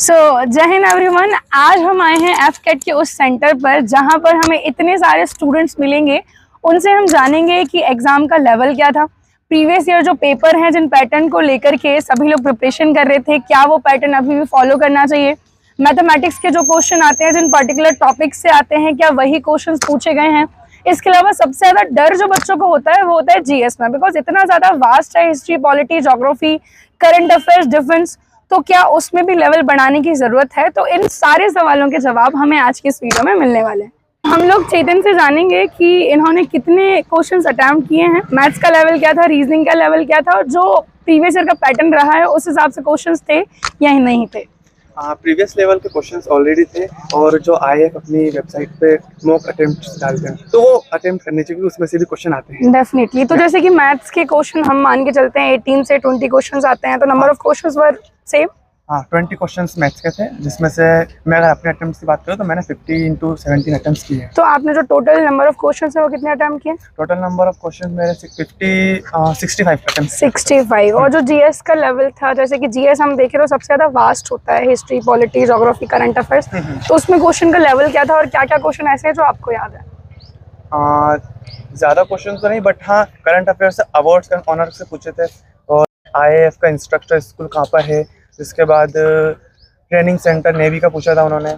जय हिंद एवरीवन। आज हम आए हैं एफकेट के उस सेंटर पर जहां पर हमें इतने सारे स्टूडेंट्स मिलेंगे। उनसे हम जानेंगे कि एग्ज़ाम का लेवल क्या था, प्रीवियस ईयर जो पेपर हैं जिन पैटर्न को लेकर के सभी लोग प्रिपरेशन कर रहे थे, क्या वो पैटर्न अभी भी फॉलो करना चाहिए। मैथमेटिक्स के जो क्वेश्चन आते हैं जिन पर्टिकुलर टॉपिक से आते हैं, क्या वही क्वेश्चन पूछे गए हैं। इसके अलावा सबसे ज़्यादा डर जो बच्चों को होता है वो होता है जीएस में, बिकॉज इतना ज़्यादा वास्ट है, history, polity, geography, current affairs, defence, तो क्या उसमें भी लेवल बढ़ाने की जरूरत है। तो इन सारे सवालों के जवाब हमें आज की इस वीडियो में मिलने वाले हैं। हम लोग चेतन से जानेंगे कि इन्होंने कितने क्वेश्चंस अटेम्प्ट किए हैं, मैथ्स का लेवल क्या था, रीजनिंग का लेवल क्या था, और जो प्रीवियस ईयर का पैटर्न रहा है उस हिसाब से क्वेश्चंस थे या नहीं थे। प्रीवियस लेवल के क्वेश्चंस ऑलरेडी थे और जो आईएएफ अपनी वेबसाइट पे मॉक अटेम्प्ट्स डालते हैं तो वो अटेम्प्ट करने चाहिए, उसमें से भी क्वेश्चन आते हैं डेफिनेटली। तो जैसे कि मैथ्स के क्वेश्चन हम मान के चलते हैं 18 से 20 क्वेश्चन आते हैं, तो number of question were same. 20 questions maths के थे, जिसमें से मैं अगर अपने अटेम्प्ट्स की बात करूँ तो मैंने 50 into 17 अटेम्प्ट्स किए हैं। तो आपने जो टोटल नंबर ऑफ क्वेश्चंस है वो कितने अटेम्प्ट किए? टोटल नंबर ऑफ क्वेश्चंस मेरे 65 अटेम्प्ट्स। 65। और जो जीएस का लेवल था, जैसे कि जीएस हम देखें तो सबसे ज्यादा वास्ट होता है, history, polity, geography, current affairs, तो उसमें क्वेश्चन का लेवल क्या था और क्या क्या क्वेश्चन ऐसे हैं जो आपको याद है? ज़्यादा क्वेश्चन तो नहीं, बट हाँ करंट अफेयर्स से अवार्ड्स का ऑनर से पूछे थे, और आईएएफ का इंस्ट्रक्टर स्कूल कहाँ पर है, इसके बाद ट्रेनिंग सेंटर नेवी का पूछा था उन्होंने।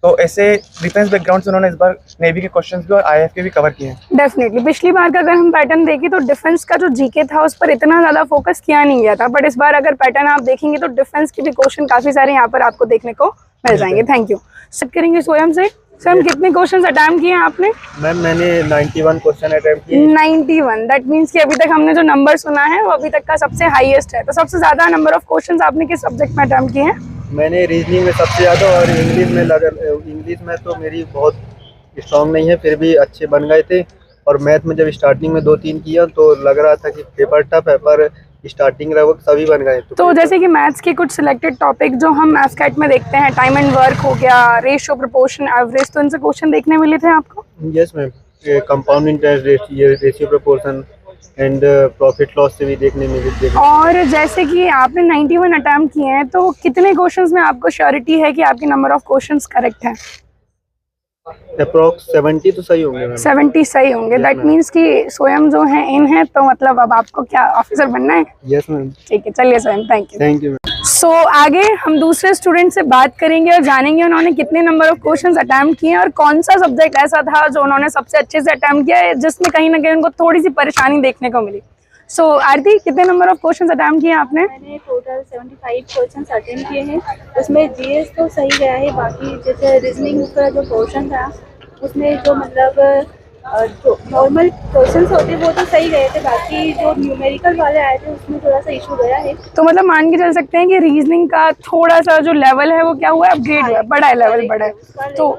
तो ऐसे डिफेंस बैकग्राउंड से उन्होंने इस बार नेवी के क्वेश्चंस भी और आईएएफ के भी कवर किए हैं। डेफिनेटली। पिछली बार का अगर हम पैटर्न देखें तो डिफेंस का जो जीके था उस पर इतना ज़्यादा फोकस किया नहीं गया था, बट इस बार अगर पैटर्न आप देखेंगे तो डिफेंस के भी क्वेश्चन काफ़ी सारे यहाँ पर आपको देखने को मिल जाएंगे। Thank you. स्टार्ट करेंगे स्वयं से। स्वयं कितने क्वेश्चन अटेम्प्ट किए हैं आपने? मैम मैंने 91 क्वेश्चन अटेम्प्ट किए। 91। दैट मीन्स कि अभी तक हमने जो नंबर सुना है वो अभी तक का सबसे हाईएस्ट है। तो सबसे ज़्यादा नंबर ऑफ क्वेश्चन आपने किस सब्जेक्ट में अटेम्प्ट किए हैं? मैंने रीजनिंग में सबसे ज़्यादा, और इंग्लिश में तो मेरी बहुत स्ट्रॉन्ग नहीं है, फिर भी अच्छे बन गए थे। और मैथ में जब स्टार्टिंग में 2-3 किया तो लग रहा था कि पेपर टफ है, पर स्टार्टिंग लगभग सभी बन गए। तो जैसे कि मैथ्स के कुछ सिलेक्टेड टॉपिक जो हम एफकेट में देखते हैं, टाइम एंड वर्क हो गया, रेशियो, प्रोपोर्शन, एवरेज, तो इनसे क्वेश्चन देखने मिले थे आपको? Yes ma'am, compound interest, ratio, proportion and profit loss से भी देखने मिले। और जैसे कि आपने 91 अटेम्प्ट किए हैं, तो कितने क्वेश्चंस में आपको श्योरिटी है कि आपके नंबर ऑफ क्वेश्चंस करेक्ट है? अप्रॉक्स 70 तो सही होंगे मैम। 70 सही होंगे। दैट मीन्स कि स्वयं जो है इन है, तो मतलब अब आपको क्या ऑफिसर बनना है? Yes ma'am. ठीक है, चलिए Swayam, thank you. Thank you ma'am. So आगे हम दूसरे स्टूडेंट से बात करेंगे और जानेंगे उन्होंने कितने नंबर ऑफ क्वेश्चंस अटेम्प्ट किए और कौन सा सब्जेक्ट ऐसा था जो उन्होंने सबसे अच्छे से अटेम्प्ट किया है, जिसमें कहीं ना कहीं उनको थोड़ी सी परेशानी देखने को मिली। सो आरती, कितने नंबर ऑफ क्वेश्चंस अटेम्प्ट किए आपने? मैंने टोटल 75 क्वेश्चंस अटेम्प्ट किए हैं। उसमें जीएस तो सही गया है, बाकी जैसे रीजनिंग का जो क्वेश्चन था उसमें जो मतलब जो नॉर्मल क्वेश्चंस होते वो तो सही गए थे, बाकी जो न्यूमेरिकल वाले आए थे उसमें थोड़ा सा इशू गया है। तो मतलब मान के चल सकते हैं कि रीजनिंग का थोड़ा सा जो लेवल है वो क्या हुआ है, अपग्रेड हुआ है, बड़ा है, लेवल बड़ा है। तो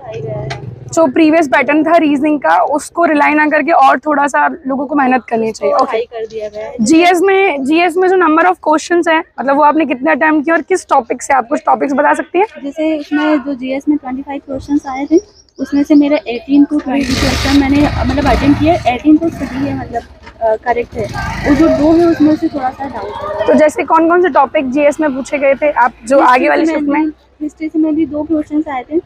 जो प्रीवियस पैटर्न था रीजनिंग का, उसको रिलाई ना करके और थोड़ा सा लोगों को मेहनत करनी चाहिए। ओके, कर दिया गया है। जीएस में जो नंबर ऑफ क्वेश्चंस है, मतलब वो आपने कितने अटेम्प्ट किए और किस टॉपिक से? आप कुछ टॉपिक्स बता सकती हैं? जैसे उसमें जो जीएस में 25 क्वेश्चंस आए थे, उसमें से मेरे 18 to 20 क्वेश्चन मैंने मतलब अटेम्प्ट किए। 18 तो सही है, मतलब करेक्ट है। वो जो 2 है उसमें से थोड़ा सा डाउट है। तो जैसे कौन कौन से टॉपिक जीएस में पूछे गए थे आप जो आगे वाले शिफ्ट में? हिस्ट्री से में भी 2 क्वेश्चंस आए थे,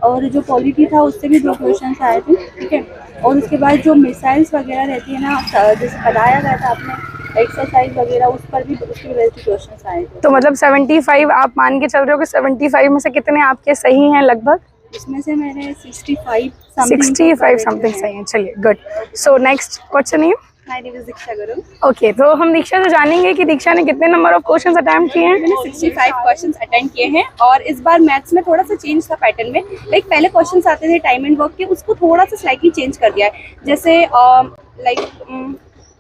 और जो पॉलिटी था उससे भी 2 क्वेश्चंस आए थे। ठीक है। और उसके बाद जो मिसाइल्स वगैरह रहती है ना, जैसे बताया गया था आपने एक्सरसाइज वगैरह, उस पर भी उसके वजह से क्वेश्चंस आए थे। तो मतलब 75 आप मान के चल रहे हो कि 75 में से कितने आपके सही हैं लगभग? इसमें से मैंने 65 समथिंग सही है। चलिए, गुड। सो नेक्स्ट क्वेश्चन है। My name is Diksha Guru. Okay, तो हम दीक्षा से जानेंगे कि दीक्षा ने कितने नंबर ऑफ क्वेश्चंस अटेम्प्ट किए हैं? मैंने 65 क्वेश्चंस अटेंड किए हैं, और इस बार मैथ्स में थोड़ा सा चेंज था पैटर्न में। लाइक पहले क्वेश्चंस आते थे टाइम एंड वर्क के, उसको थोड़ा सा स्लाइटली चेंज कर दिया है। जैसे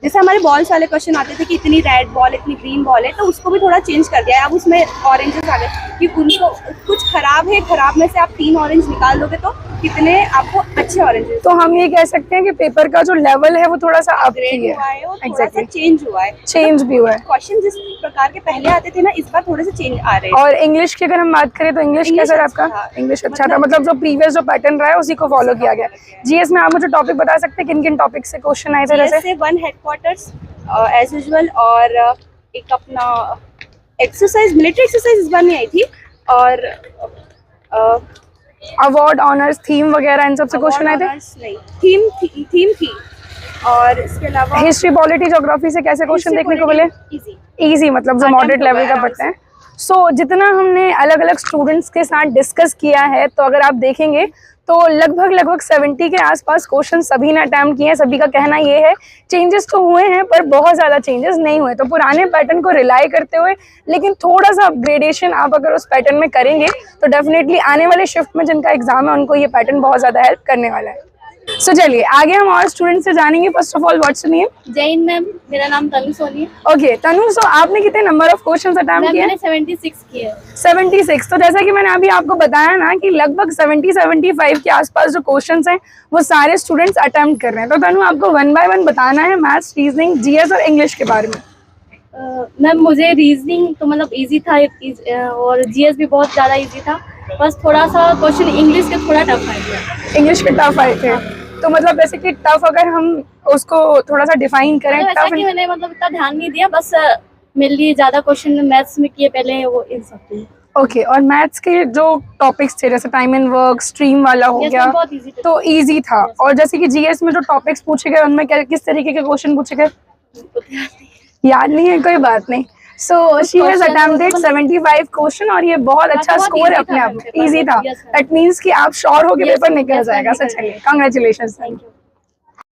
जैसे हमारे बॉल्स वाले क्वेश्चन आते थे कि इतनी रेड बॉल, इतनी ग्रीन बॉल है, तो उसको भी थोड़ा चेंज कर दिया है। अब उसमें ऑरेंजेस आ गए कि उनको कुछ खराब है, खराब में से आप 3 ऑरेंज निकाल दोगे तो कितने आपको अच्छे ऑरेंजेस। तो हम ये कह सकते हैं कि पेपर का जो लेवल है वो थोड़ा सा अपग्रेड हुआ है और थोड़ा सा Exactly. चेंज हुआ है। चेंज भी हुआ है। क्वेश्चन जिस प्रकार के पहले आते थे ना, इस बार थोड़े से चेंज आ रहे हैं। और इंग्लिश की अगर हम बात करें तो इंग्लिश कैसा रहा अच्छा आपका? था। इंग्लिश अच्छा था, मतलब जो प्रीवियस जो पैटर्न रहा है उसी को फॉलो किया गया। जीएस में आप मुझे टॉपिक बता सकते हैं किन किन टॉपिक से क्वेश्चन आए थे? जैसे 1 हेडक्वार्टर्स एज यूजुअल, और एक अपना एक्सरसाइज, मिलिट्री एक्सरसाइज इस बार नहीं आई थी, और अवार्ड, ऑनर्स, थीम वगैरह इन सब से क्वेश्चन आए थे? नहीं, थीम थी। और इसके अलावा हिस्ट्री, पॉलिटी, ज्योग्राफी से कैसे क्वेश्चन देखने को मिले? इजी। इजी, मतलब जो मॉडरेट लेवल का पढ़ते हैं। सो जितना हमने अलग अलग स्टूडेंट्स के साथ डिस्कस किया है, तो अगर आप देखेंगे तो लगभग 70 के आसपास क्वेश्चन सभी ने अटेम्प्ट किए हैं। सभी का कहना ये है चेंजेस तो हुए हैं पर बहुत ज़्यादा चेंजेस नहीं हुए, तो पुराने पैटर्न को रिलाई करते हुए लेकिन थोड़ा सा अपग्रेडेशन आप अगर उस पैटर्न में करेंगे तो डेफिनेटली आने वाले शिफ्ट में जिनका एग्जाम है उनको ये पैटर्न बहुत ज़्यादा हेल्प करने वाला है। सो चलिए आगे हम और स्टूडेंट से जानेंगे। First of all what's your name? Jain ma'am, मेरा नाम तनु सोनी है। ओके तनु, सो आपने कितने नंबर ऑफ क्वेश्चंस अटेम्प्ट किए? मैंने 76 किए। 76। तो जैसा कि मैंने अभी आपको बताया ना कि लगभग 70-75 के आसपास जो क्वेश्चंस हैं वो सारे स्टूडेंट्स अटेम्प्ट कर रहे हैं। तो तनु आपको 1 बाय 1 बताना है मैथ्स, रीजनिंग, जीएस और इंग्लिश के बारे में। मैम मुझे रीजनिंग तो मतलब इजी था और जीएस भी बहुत ज़्यादा इजी था, बस थोड़ा सा क्वेश्चन इंग्लिश के थोड़ा टफ आया। इंग्लिश के टफ आए थे, तो मतलब जैसे कि टफ अगर हम उसको थोड़ा सा डिफाइन करें, मतलब ऐसा कि मैंने मतलब इतना ध्यान नहीं दिया, बस मेरे लिए ज़्यादा क्वेश्चन मैथ्स में किए पहले वो इन सब के। ओके। और मैथ्स के जो टॉपिक्स थे जैसे टाइम एंड वर्क, स्ट्रीम वाला हो गया, बहुत इजी था। तो इजी था। और जैसे कि जीएस में जो टॉपिक्स पूछे गए उनमें किस तरीके के क्वेश्चन पूछे गए? याद नहीं है, कोई बात नहीं। So she has attempted 75 question और ये बहुत अच्छा स्कोर है अपने आप में, इजी था। दैट मींस कि आप श्योर हो के पेपर निकल जाएगा। सो चलिए congratulations. Thank you.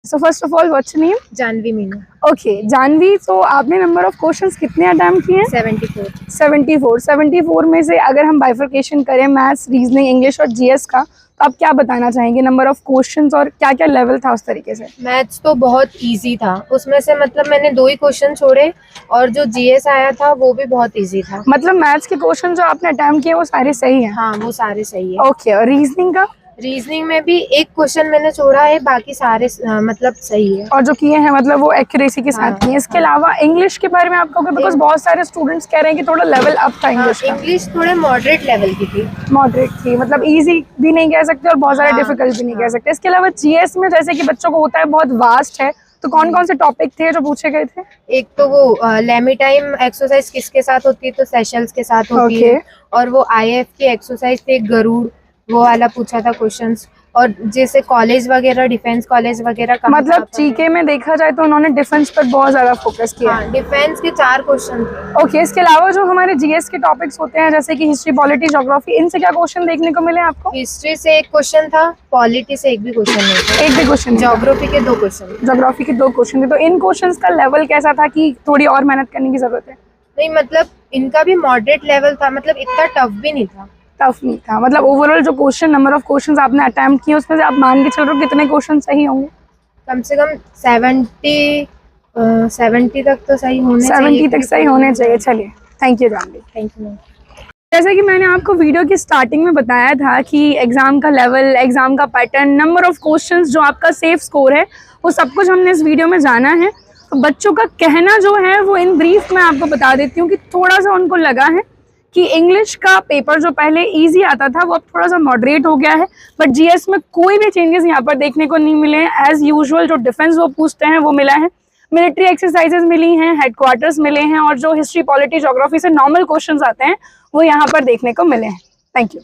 So first of all what's your name? Janvi Meenu. Okay Janvi, तो आपने नंबर ऑफ क्वेश्चंस कितने अटेम्प्ट किए? 74। 74 में से अगर हम बाइफर्केशन करें मैथ्स, रीजनिंग, इंग्लिश और जीएस का, तो आप क्या बताना चाहेंगे नंबर ऑफ क्वेश्चंस और क्या क्या लेवल था उस तरीके से? मैथ्स तो बहुत इजी था, उसमें से मतलब मैंने 2 ही क्वेश्चन छोड़े और जो जीएस आया था वो भी बहुत इजी था। मतलब मैथ्स के क्वेश्चन जो आपने अटेम्प्ट किए वो सारे सही हैं? हाँ वो सारे सही है। ओके। और रीजनिंग का? रीजनिंग में भी 1 क्वेश्चन मैंने छोड़ा है, बाकी सारे मतलब सही है। और जो किए हैं मतलब वो एक्यूरेसी के साथ किए। इसके अलावा इंग्लिश के बारे में आप कहोगे, बिकॉज बहुत सारे स्टूडेंट्स कह रहे हैं कि थोड़ा लेवल अप था इंग्लिश का। इंग्लिश थोड़े मॉडरेट लेवल की थी। मॉडरेट थी, मतलब इजी भी नहीं कह सकते और बहुत सारे डिफिकल्ट भी नहीं कह सकते। इसके अलावा जीएस में जैसे कि बच्चों को होता है बहुत वास्ट है, तो कौन कौन से टॉपिक थे जो पूछे गए थे? एक तो वो लेमी टाइम एक्सरसाइज किसके साथ होती है, तो सेशल्स के साथ होती है। और वो आईएफ की एक्सरसाइज थे गरुड़, वो वाला पूछा था क्वेश्चंस। और जैसे कॉलेज वगैरह, डिफेंस कॉलेज वगैरह का, मतलब जीके में देखा जाए तो उन्होंने डिफेंस पर बहुत ज्यादा फोकस किया। हाँ, डिफेंस के 4 क्वेश्चन थे। ओके। इसके अलावा जो हमारे जीएस के टॉपिक्स होते हैं जैसे कि हिस्ट्री, पॉलिटी, ज्योग्राफी, इनसे क्या क्वेश्चन देखने को मिले आपको? हिस्ट्री से 1 क्वेश्चन था, पॉलिटी से 1 भी क्वेश्चन नहीं था। एक भी क्वेश्चन? ज्योग्राफी के 2 क्वेश्चन। ज्योग्राफी के 2 क्वेश्चन थे। तो इन क्वेश्चंस का लेवल कैसा था कि थोड़ी और मेहनत करने की जरूरत है? नहीं, मतलब इनका भी मॉडरेट लेवल था, मतलब इतना टफ भी नहीं था। टफ नहीं था, मतलब ओवरऑल जो क्वेश्चन, नंबर ऑफ क्वेश्चंस आपने अटेम्प्ट किए उसमें से आप मान के चल रहे हो कितने क्वेश्चन सही होंगे? कम से कम 70 तक तो सही होने 70 तक सही होने चाहिए। चलिए thank you Janvi. Thank you. जैसे कि मैंने आपको वीडियो की स्टार्टिंग में बताया था कि एग्जाम का लेवल, एग्जाम का पैटर्न, नंबर ऑफ क्वेश्चंस, जो आपका सेफ स्कोर है, वो सब कुछ हमने इस वीडियो में जाना है। तो बच्चों का कहना जो है वो इन ब्रीफ में आपको बता देती हूँ कि थोड़ा सा उनको लगा है कि इंग्लिश का पेपर जो पहले इजी आता था वो अब थोड़ा सा मॉडरेट हो गया है, बट जीएस में कोई भी चेंजेस यहाँ पर देखने को नहीं मिले हैं। एज यूजुअल जो डिफेंस वो पूछते हैं वो मिला है, मिलिट्री एक्सरसाइजेज मिली हैं, हेडक्वार्टर्स मिले हैं और जो हिस्ट्री, पॉलिटी, ज्योग्राफी से नॉर्मल क्वेश्चंस आते हैं वो यहाँ पर देखने को मिले हैं। Thank you.